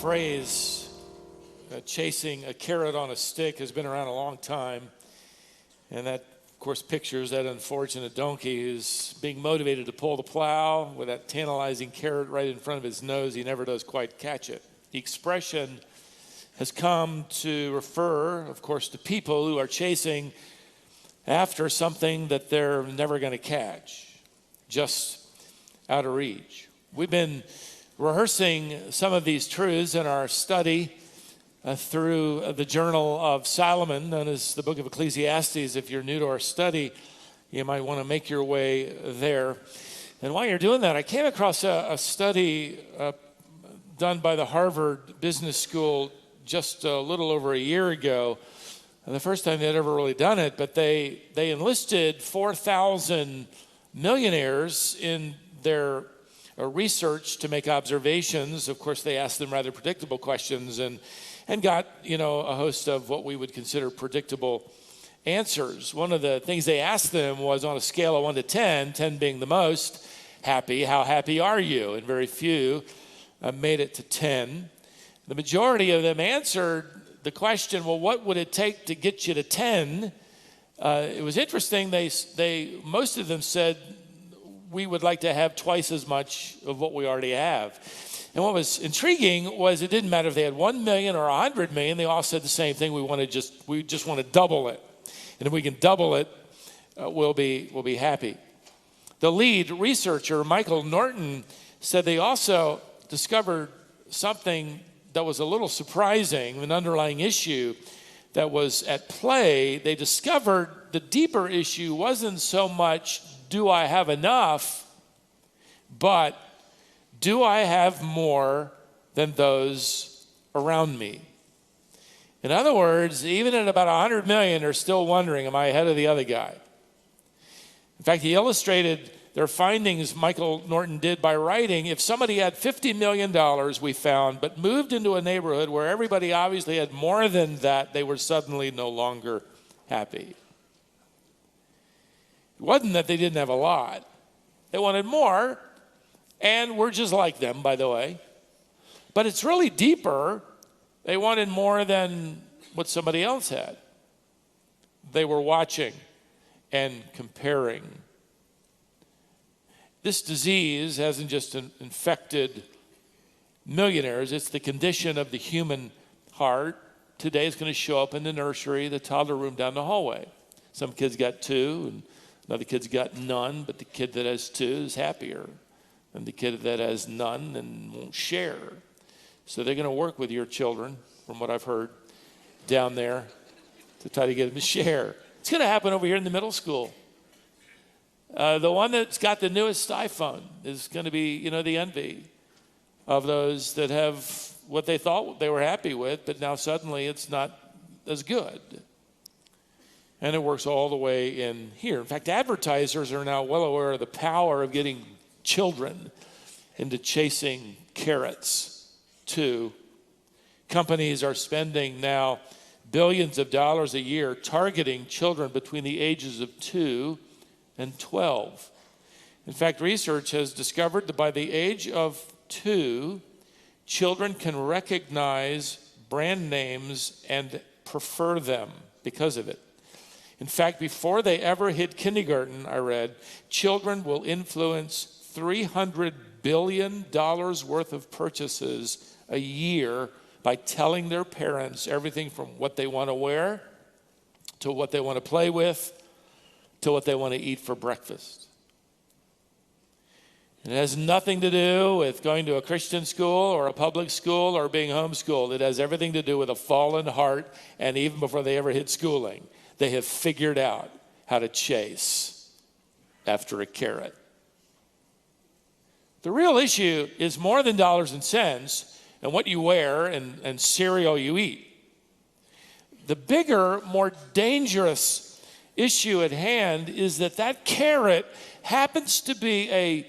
phrase, chasing a carrot on a stick, has been around a long time. And that, of course, pictures that unfortunate donkey who's being motivated to pull the plow with that tantalizing carrot right in front of his nose. He never does quite catch it. The expression has come to refer, of course, to people who are chasing after something that they're never going to catch, just out of reach. We've been rehearsing some of these truths in our study through the Journal of Solomon, known as the book of Ecclesiastes. If you're new to our study, you might want to make your way there. And while you're doing that, I came across a study done by the Harvard Business School just a little over a year ago. The first time they'd ever really done it, but they enlisted 4,000 millionaires in their research to make observations. Of course, they asked them rather predictable questions and got, a host of what we would consider predictable answers. One of the things they asked them was on a scale of 1 to 10, 10 being the most happy, how happy are you? And very few made it to 10. The majority of them answered the question, well, what would it take to get you to 10? It was interesting. Most of them said, we would like to have twice as much of what we already have. And what was intriguing was it didn't matter if they had 1 million or 100 million. They all said the same thing. We just want to double it. And if we can double it, we'll be happy. The lead researcher, Michael Norton, said they also discovered something that was a little surprising, an underlying issue that was at play. They discovered the deeper issue wasn't so much, do I have enough, but do I have more than those around me? In other words, even at about 100 million, they're still wondering, am I ahead of the other guy? In fact, he illustrated their findings, Michael Norton did, by writing, if somebody had $50 million, we found, but moved into a neighborhood where everybody obviously had more than that, they were suddenly no longer happy. It wasn't that they didn't have a lot. They wanted more, and we're just like them, by the way. But it's really deeper. They wanted more than what somebody else had. They were watching and comparing. This disease hasn't just infected millionaires. It's the condition of the human heart. Today it's going to show up in the nursery, the toddler room down the hallway. Some kids got 2, and another kid's got none, but the kid that has 2 is happier than the kid that has none and won't share. So they're going to work with your children, from what I've heard, down there to try to get them to share. It's going to happen over here in the middle school. The one that's got the newest iPhone is going to be, the envy of those that have what they thought they were happy with, but now suddenly it's not as good. And it works all the way in here. In fact, advertisers are now well aware of the power of getting children into chasing carrots too. Companies are spending now billions of dollars a year targeting children between the ages of 2 and 12. In fact, research has discovered that by the age of 2, children can recognize brand names and prefer them because of it. In fact, before they ever hit kindergarten, I read, children will influence $300 billion worth of purchases a year by telling their parents everything from what they want to wear to what they want to play with to what they want to eat for breakfast. It has nothing to do with going to a Christian school or a public school or being homeschooled. It has everything to do with a fallen heart, and even before they ever hit schooling, they have figured out how to chase after a carrot. The real issue is more than dollars and cents and what you wear and cereal you eat. The bigger, more dangerous issue at hand is that carrot happens to be a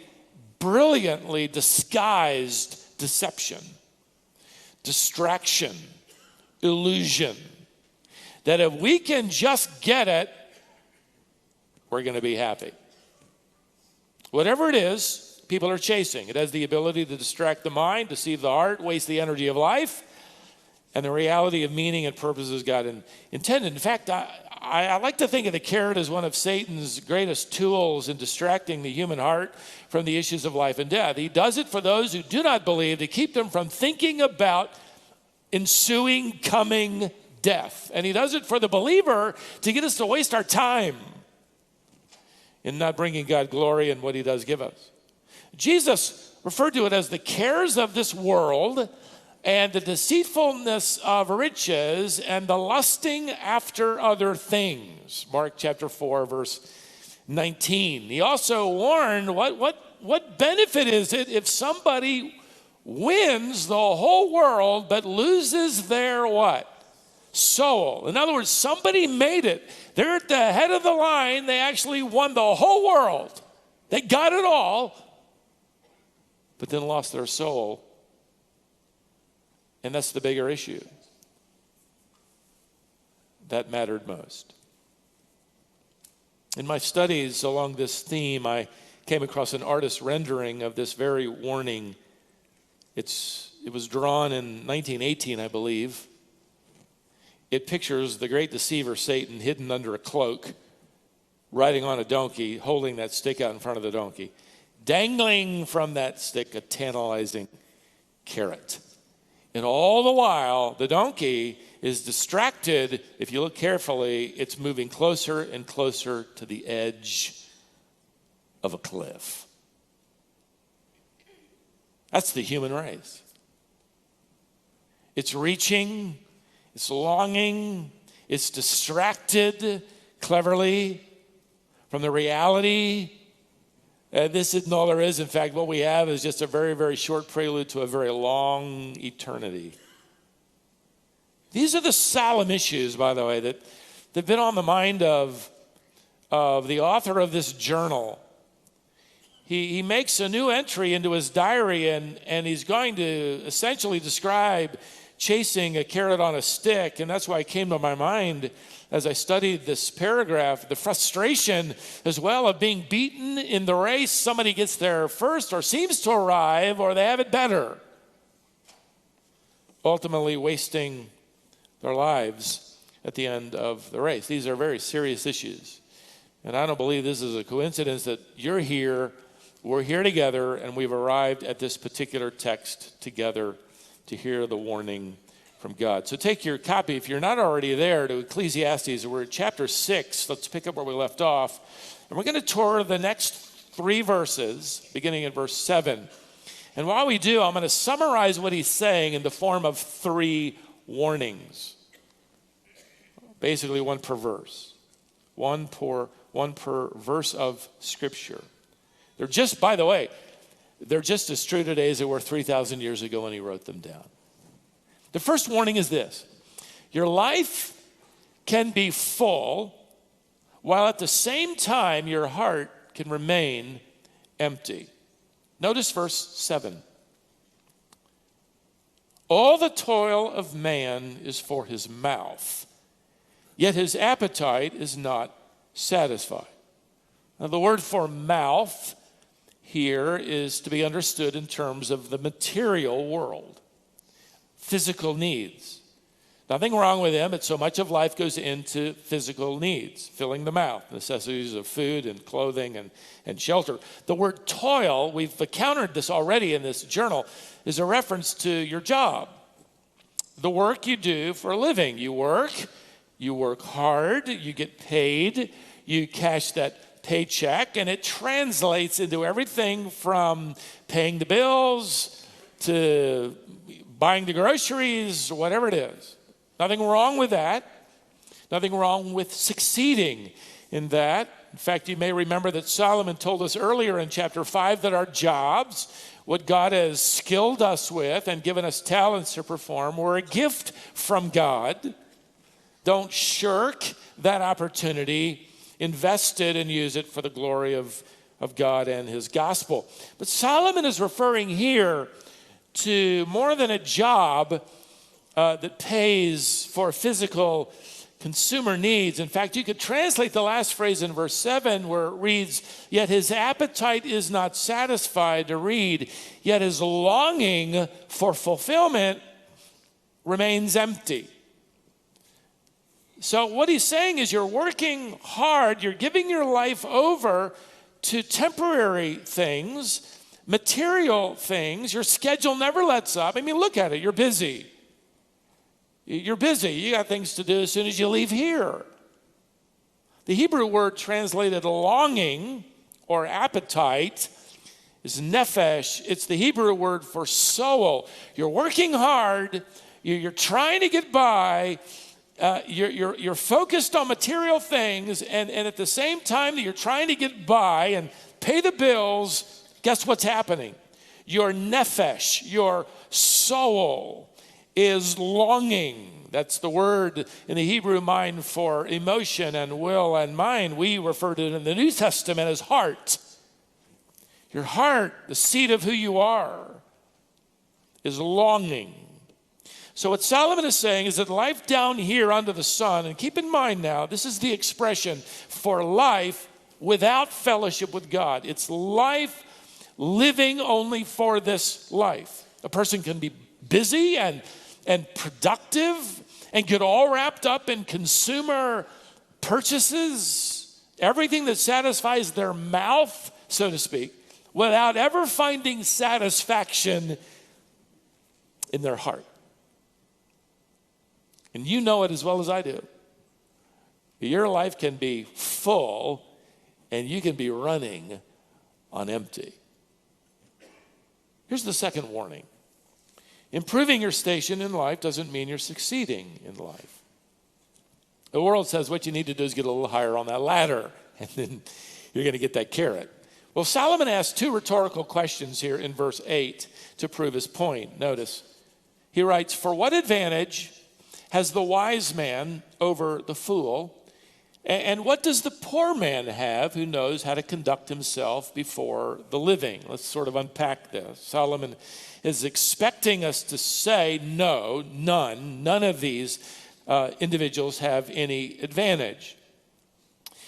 brilliantly disguised deception, distraction, illusion. That if we can just get it, we're going to be happy. Whatever it is, people are chasing. It has the ability to distract the mind, deceive the heart, waste the energy of life, and the reality of meaning and purposes God intended. In fact, I like to think of the carrot as one of Satan's greatest tools in distracting the human heart from the issues of life and death. He does it for those who do not believe, to keep them from thinking about ensuing coming death. And he does it for the believer to get us to waste our time in not bringing God glory in what he does give us. Jesus referred to it as the cares of this world and the deceitfulness of riches and the lusting after other things. Mark chapter 4, verse 19. He also warned what benefit is it if somebody wins the whole world but loses their what? Soul. In other words, somebody made it. They're at the head of the line. They actually won the whole world. They got it all, but then lost their soul. And that's the bigger issue. That mattered most. In my studies along this theme, I came across an artist's rendering of this very warning. It was drawn in 1918, I believe. It pictures the great deceiver Satan hidden under a cloak, riding on a donkey, holding that stick out in front of the donkey, dangling from that stick a tantalizing carrot. And all the while, the donkey is distracted. If you look carefully, it's moving closer and closer to the edge of a cliff. That's the human race. It's reaching, it's longing, it's distracted cleverly from the reality. This isn't all there is. In fact, what we have is just a very, very short prelude to a very long eternity. These are the solemn issues, by the way, that have been on the mind of the author of this journal. He makes a new entry into his diary, and he's going to essentially describe chasing a carrot on a stick. And that's why it came to my mind as I studied this paragraph, the frustration as well of being beaten in the race. Somebody gets there first or seems to arrive, or they have it better, ultimately wasting their lives at the end of the race. These are very serious issues. And I don't believe this is a coincidence that you're here, we're here together, and we've arrived at this particular text together to hear the warning from God. So take your copy, if you're not already there, to Ecclesiastes. We're at chapter 6. Let's pick up where we left off. And we're going to tour the next 3 verses, beginning at verse 7. And while we do, I'm going to summarize what he's saying in the form of 3 warnings. Basically, one per verse. One per verse of Scripture. They're just, by the way, they're just as true today as they were 3,000 years ago when he wrote them down. The first warning is this: your life can be full while at the same time your heart can remain empty. Notice verse 7. All the toil of man is for his mouth, yet his appetite is not satisfied. Now, the word for mouth here is to be understood in terms of the material world. Physical needs. Nothing wrong with them, but so much of life goes into physical needs, filling the mouth, necessities of food and clothing and shelter. The word toil, we've encountered this already in this journal, is a reference to your job. The work you do for a living. You work hard, you get paid, you cash that paycheck, and it translates into everything from paying the bills to buying the groceries, whatever it is. Nothing wrong with that. Nothing wrong with succeeding in that. In fact, you may remember that Solomon told us earlier in chapter 5 that our jobs, what God has skilled us with and given us talents to perform, were a gift from God. Don't shirk that opportunity. Invest it and use it for the glory of God and his gospel. But Solomon is referring here to more than a job that pays for physical consumer needs. In fact, you could translate the last phrase in verse 7 where it reads, yet his appetite is not satisfied, to read, yet his longing for fulfillment remains empty. So what he's saying is you're working hard, you're giving your life over to temporary things, material things. Your schedule never lets up. I mean, look at it, you're busy. You're busy. You got things to do as soon as you leave here. The Hebrew word translated longing or appetite is nephesh. It's the Hebrew word for soul. You're working hard. You're trying to get by. You're focused on material things. And at the same time that you're trying to get by and pay the bills, guess what's happening? Your nephesh, your soul, is longing. That's the word in the Hebrew mind for emotion and will and mind. We refer to it in the New Testament as heart. Your heart, the seat of who you are, is longing. So what Solomon is saying is that life down here under the sun, and keep in mind now, this is the expression for life without fellowship with God. It's life living only for this life. A person can be busy and productive and get all wrapped up in consumer purchases, everything that satisfies their mouth, so to speak, without ever finding satisfaction in their heart. And you know it as well as I do. Your life can be full and you can be running on empty. Here's the second warning. Improving your station in life doesn't mean you're succeeding in life. The world says what you need to do is get a little higher on that ladder, and then you're going to get that carrot. Well, Solomon asks two rhetorical questions here in verse 8 to prove his point. Notice, he writes, for what advantage has the wise man over the fool? And what does the poor man have who knows how to conduct himself before the living? Let's sort of unpack this. Solomon is expecting us to say, no, none of these individuals have any advantage.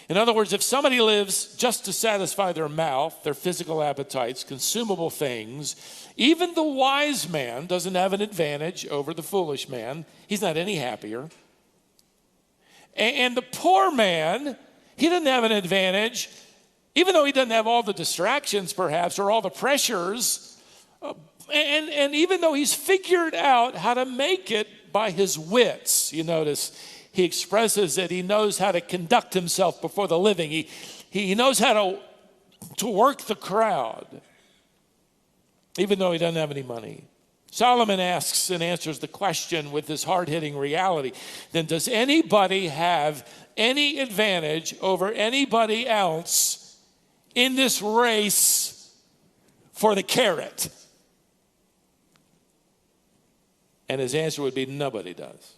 In other words, if somebody lives just to satisfy their mouth, their physical appetites, consumable things, even the wise man doesn't have an advantage over the foolish man. He's not any happier. And the poor man, he doesn't have an advantage, even though he doesn't have all the distractions perhaps or all the pressures. And even though he's figured out how to make it by his wits, you notice he expresses that he knows how to conduct himself before the living. He knows how to work the crowd, even though he doesn't have any money. Solomon asks and answers the question with this hard-hitting reality. Then does anybody have any advantage over anybody else in this race for the carrot? And his answer would be nobody does.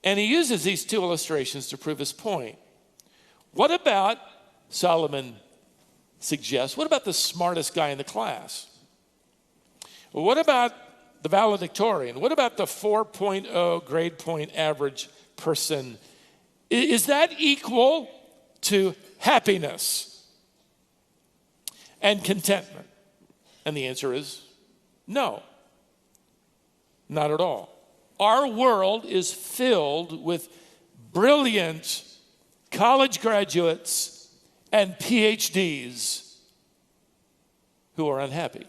And he uses these two illustrations to prove his point. What about, Solomon suggests, what about the smartest guy in the class? What about the valedictorian? What about the 4.0 grade point average person? Is that equal to happiness and contentment? And the answer is no, not at all. Our world is filled with brilliant college graduates and PhDs who are unhappy.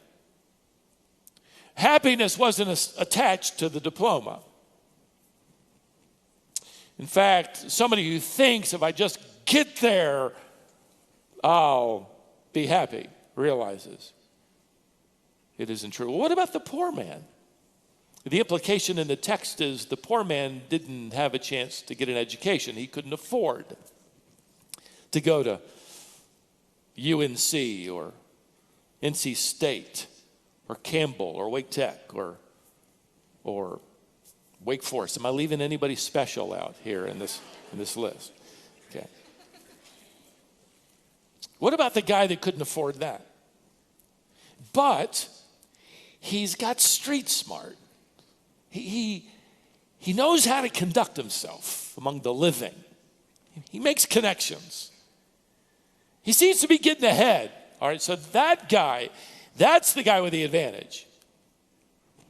Happiness wasn't attached to the diploma. In fact, somebody who thinks if I just get there, I'll be happy, realizes it isn't true. Well, what about the poor man? The implication in the text is the poor man didn't have a chance to get an education. He couldn't afford to go to UNC or NC State or Campbell or Wake Tech or Wake Forest. Am I leaving anybody special out here in this list? Okay. What about the guy that couldn't afford that? But he's got street smart. He he knows how to conduct himself among the living. He makes connections. He seems to be getting ahead. All right, so that guy, that's the guy with the advantage.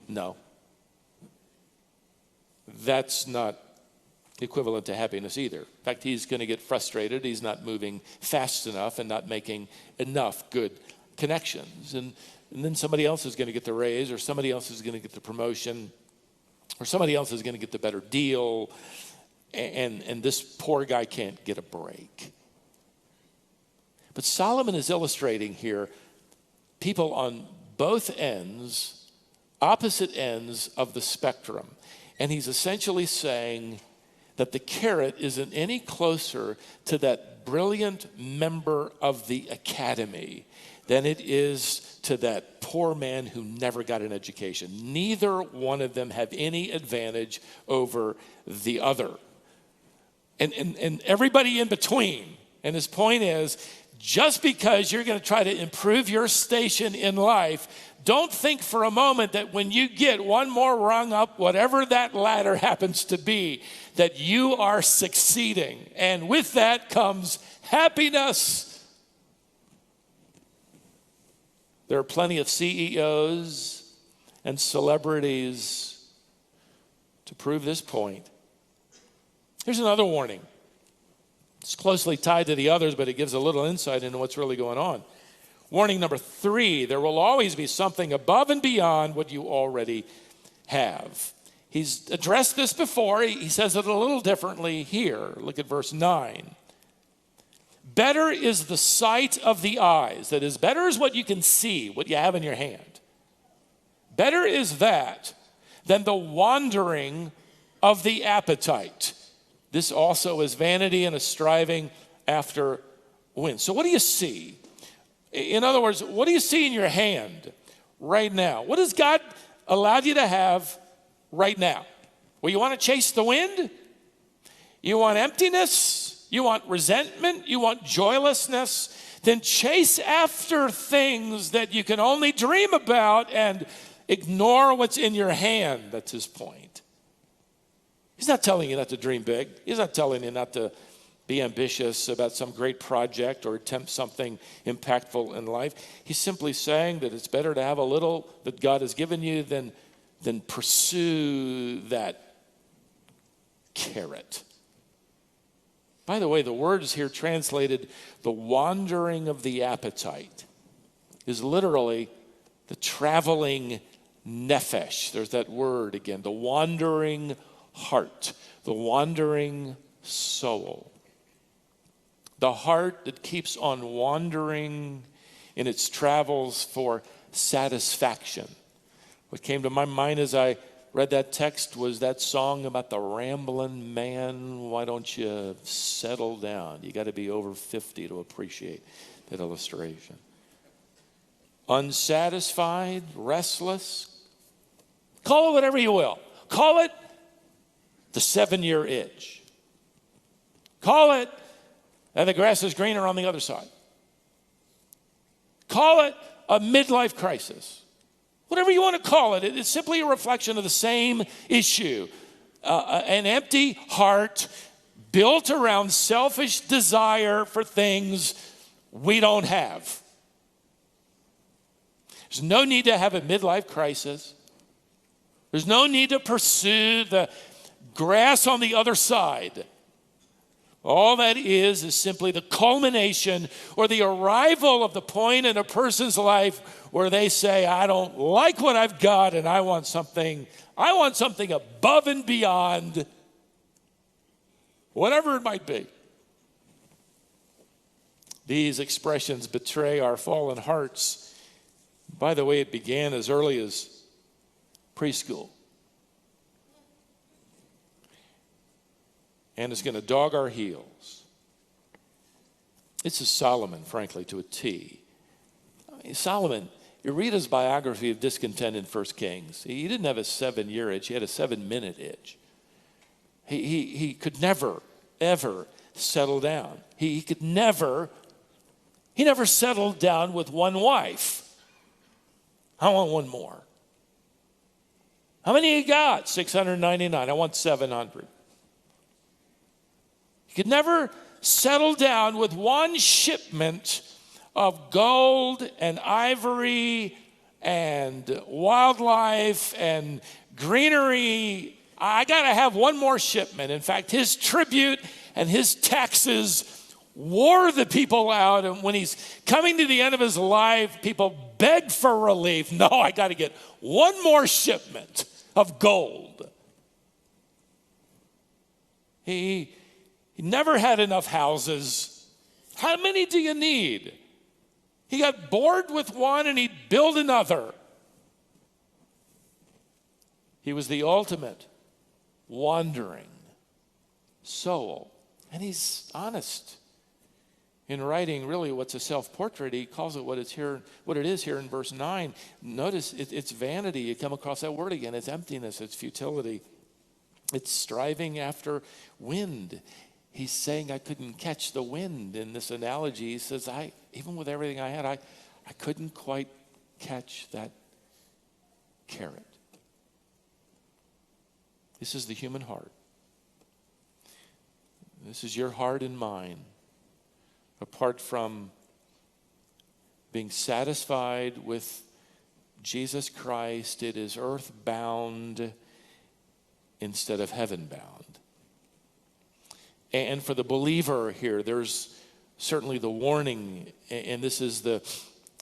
No. That's not equivalent to happiness either. In fact, he's going to get frustrated. He's not moving fast enough and not making enough good connections. And then somebody else is going to get the raise, or somebody else is going to get the promotion, or somebody else is going to get the better deal. And this poor guy can't get a break. But Solomon is illustrating here people on both ends, opposite ends of the spectrum. And he's essentially saying that the carrot isn't any closer to that brilliant member of the academy than it is to that poor man who never got an education. Neither one of them have any advantage over the other. And everybody in between. And his point is, just because you're going to try to improve your station in life, don't think for a moment that when you get one more rung up, whatever that ladder happens to be, that you are succeeding. And with that comes happiness. There are plenty of CEOs and celebrities to prove this point. Here's another warning. It's closely tied to the others, but it gives a little insight into what's really going on. Warning number 3, there will always be something above and beyond what you already have. He's addressed this before. He says it a little differently here. Look at verse 9. Better is the sight of the eyes. That is, better is what you can see, what you have in your hand. Better is that than the wandering of the appetite. This also is vanity and a striving after wind. So what do you see? In other words, what do you see in your hand right now? What has God allowed you to have right now? Well, you want to chase the wind? You want emptiness? You want resentment? You want joylessness? Then chase after things that you can only dream about and ignore what's in your hand. That's his point. He's not telling you not to dream big. He's not telling you not to be ambitious about some great project or attempt something impactful in life. He's simply saying that it's better to have a little that God has given you than pursue that carrot. By the way, the word is here translated, the wandering of the appetite, is literally the traveling nephesh. There's that word again, the wandering heart, the wandering soul. The heart that keeps on wandering in its travels for satisfaction. What came to my mind as I read that text was that song about the rambling man. Why don't you settle down? You got to be over 50 to appreciate that illustration. Unsatisfied, restless. Call it whatever you will. Call it the 7-year itch. Call it and the grass is greener on the other side. Call it a midlife crisis. Whatever you want to call it, it's simply a reflection of the same issue. An empty heart built around selfish desire for things we don't have. There's no need to have a midlife crisis. There's no need to pursue the grass on the other side. All that is simply the culmination or the arrival of the point in a person's life where they say, I don't like what I've got and I want something above and beyond, whatever it might be. These expressions betray our fallen hearts. By the way, it began as early as preschool. And it's going to dog our heels. This is Solomon, frankly, to a T. Solomon, you read his biography of discontent in 1 Kings. He didn't have a 7-year itch. He had a 7-minute itch. He could never, ever settle down. He never settled down with one wife. I want one more. How many you got? 699. I want 700. He could never settle down with one shipment of gold and ivory and wildlife and greenery. I got to have one more shipment. In fact, his tribute and his taxes wore the people out. And when he's coming to the end of his life, people beg for relief. No, I got to get one more shipment of gold. He never had enough houses. How many do you need? He got bored with one and he'd build another. He was the ultimate wandering soul. And he's honest in writing really what's a self-portrait. He calls it what it is here in verse 9. Notice it's vanity. You come across that word again. It's emptiness. It's futility. It's striving after wind. He's saying I couldn't catch the wind in this analogy. He says, even with everything I had, I couldn't quite catch that carrot. This is the human heart. This is your heart and mine. Apart from being satisfied with Jesus Christ, it is earthbound instead of heaven-bound. And for the believer here, there's certainly the warning, and this is the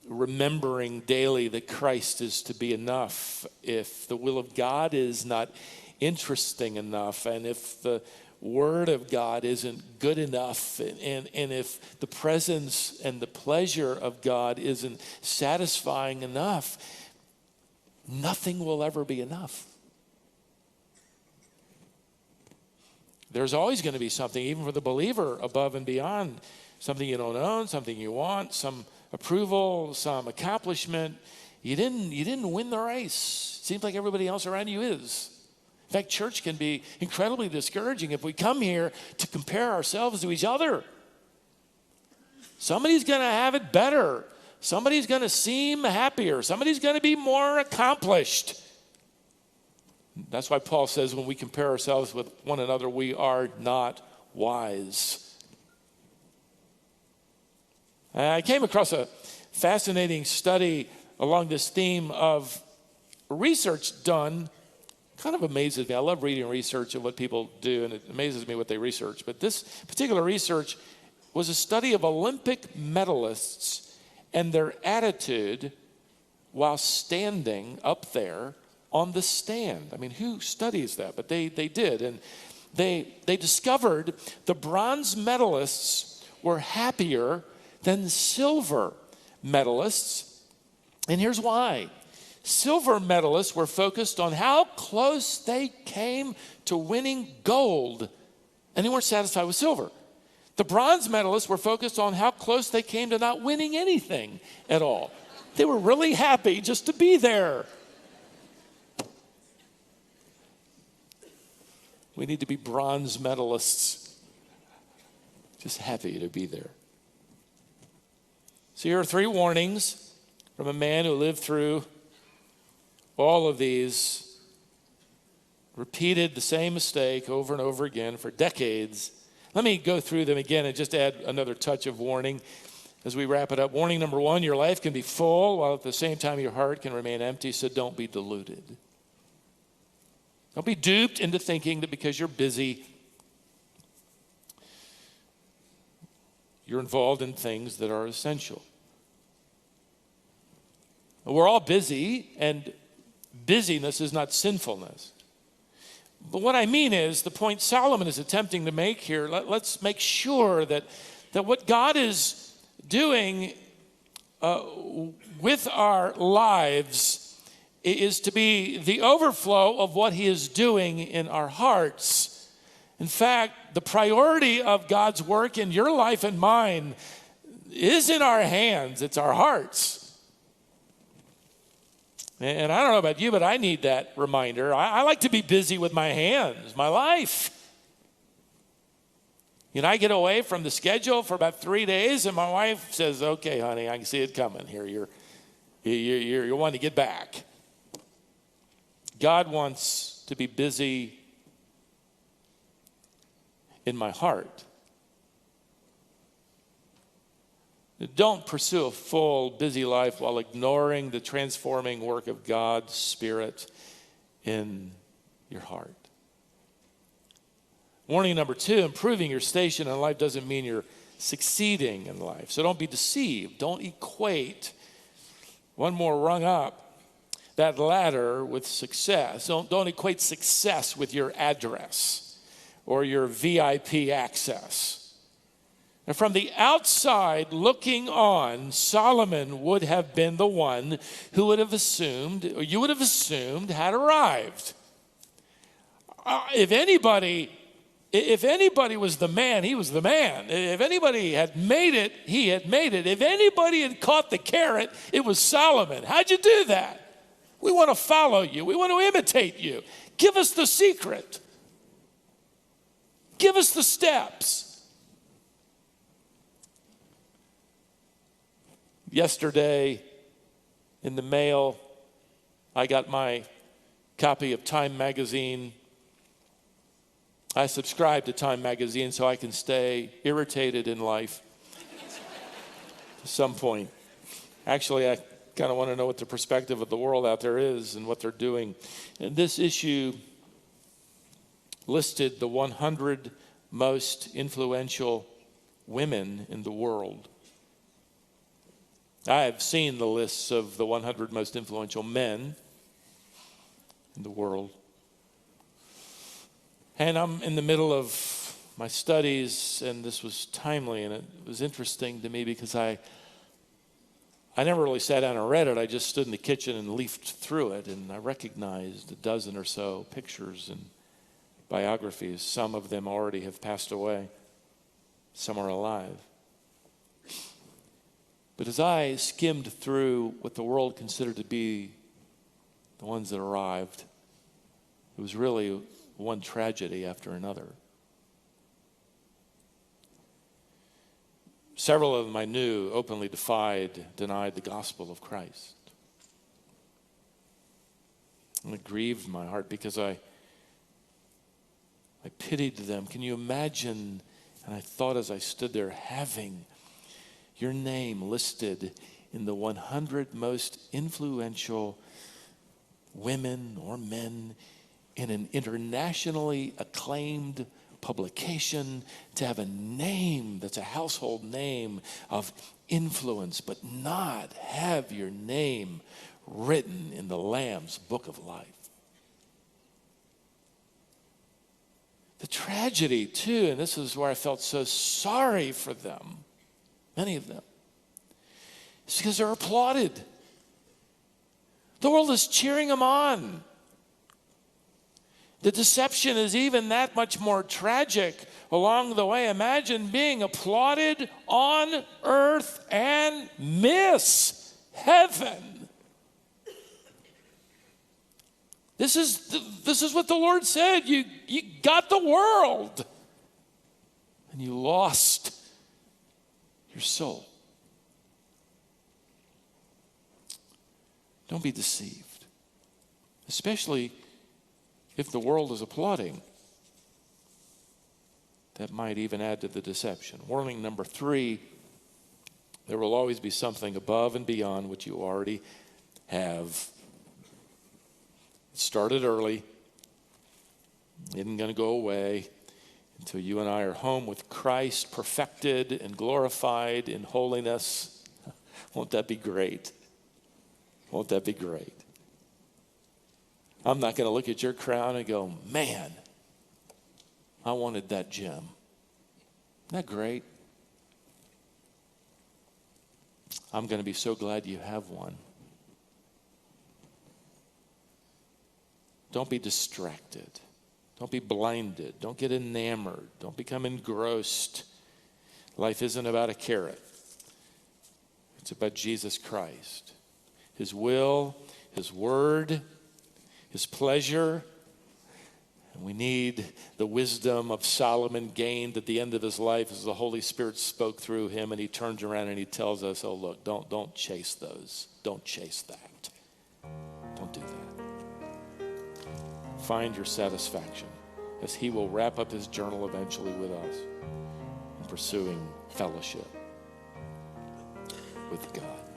remembering daily that Christ is to be enough. If the will of God is not interesting enough, and if the Word of God isn't good enough, and if the presence and the pleasure of God isn't satisfying enough, nothing will ever be enough. There's always going to be something, even for the believer, above and beyond. Something you don't own, something you want, some approval, some accomplishment. You didn't win the race. It seems like everybody else around you is. In fact, church can be incredibly discouraging if we come here to compare ourselves to each other. Somebody's going to have it better. Somebody's going to seem happier. Somebody's going to be more accomplished. That's why Paul says when we compare ourselves with one another, we are not wise. I came across a fascinating study along this theme of research done. Kind of amazes me. I love reading research and what people do, and it amazes me what they research. But this particular research was a study of Olympic medalists and their attitude while standing up there on the stand. I mean, who studies that? But they did. And they discovered the bronze medalists were happier than silver medalists. And here's why. Silver medalists were focused on how close they came to winning gold, and they weren't satisfied with silver. The bronze medalists were focused on how close they came to not winning anything at all. They were really happy just to be there. We need to be bronze medalists, just happy to be there. So here are 3 warnings from a man who lived through all of these, repeated the same mistake over and over again for decades. Let me go through them again and just add another touch of warning as we wrap it up. Warning number 1, your life can be full while at the same time your heart can remain empty, so don't be deluded. Don't be duped into thinking that because you're busy, you're involved in things that are essential. We're all busy, and busyness is not sinfulness. But what I mean is, the point Solomon is attempting to make here, let's make sure that what God is doing with our lives is to be the overflow of what he is doing in our hearts. In fact, the priority of God's work in your life and mine is in our hands. It's our hearts. And I don't know about you, but I need that reminder. I like to be busy with my hands, my life. You know, I get away from the schedule for about 3 days, and my wife says, "Okay, honey, I can see it coming here. You're wanting to get back. God wants to be busy in my heart. Don't pursue a full, busy life while ignoring the transforming work of God's Spirit in your heart. Warning number 2, improving your station in life doesn't mean you're succeeding in life. So don't be deceived. Don't equate one more rung up that ladder with success. Don't equate success with your address or your VIP access. And from the outside looking on, Solomon would have been the one who would have assumed, or you would have assumed, had arrived. If anybody was the man, he was the man. If anybody had made it, he had made it. If anybody had caught the carrot, it was Solomon. How'd you do that? We want to follow you. We want to imitate you. Give us the secret. Give us the steps. Yesterday, in the mail, I got my copy of Time magazine. I subscribe to Time magazine so I can stay irritated in life to some point. Actually, I kind of want to know what the perspective of the world out there is and what they're doing. And this issue listed the 100 most influential women in the world. I have seen the lists of the 100 most influential men in the world. And I'm in the middle of my studies, and this was timely, and it was interesting to me because I never really sat down and read it. I just stood in the kitchen and leafed through it, and I recognized a dozen or so pictures and biographies. Some of them already have passed away. Some are alive. But as I skimmed through what the world considered to be the ones that arrived, it was really one tragedy after another. Several of them I knew openly denied the gospel of Christ. And it grieved my heart because I pitied them. Can you imagine? And I thought as I stood there, having your name listed in the 100 most influential women or men in an internationally acclaimed publication, to have a name that's a household name of influence, but not have your name written in the Lamb's book of life. The tragedy, too, and this is where I felt so sorry for them, many of them, is because they're applauded. The world is cheering them on. The deception is even that much more tragic along the way. Imagine being applauded on earth and miss heaven. This is what the Lord said. You got the world, and you lost your soul. Don't be deceived, especially if the world is applauding. That might even add to the deception. Warning number 3, there will always be something above and beyond what you already have. It started early. It isn't going to go away until you and I are home with Christ, perfected and glorified in holiness. Won't that be great? Won't that be great? I'm not going to look at your crown and go, man, I wanted that gem. Isn't that great? I'm going to be so glad you have one. Don't be distracted. Don't be blinded. Don't get enamored. Don't become engrossed. Life isn't about a carrot. It's about Jesus Christ. His will, His word, His pleasure. And we need the wisdom of Solomon gained at the end of his life as the Holy Spirit spoke through him, and he turns around and he tells us, oh, look, don't chase those. Don't chase that. Don't do that. find your satisfaction, as he will wrap up his journal eventually with us in pursuing fellowship with God.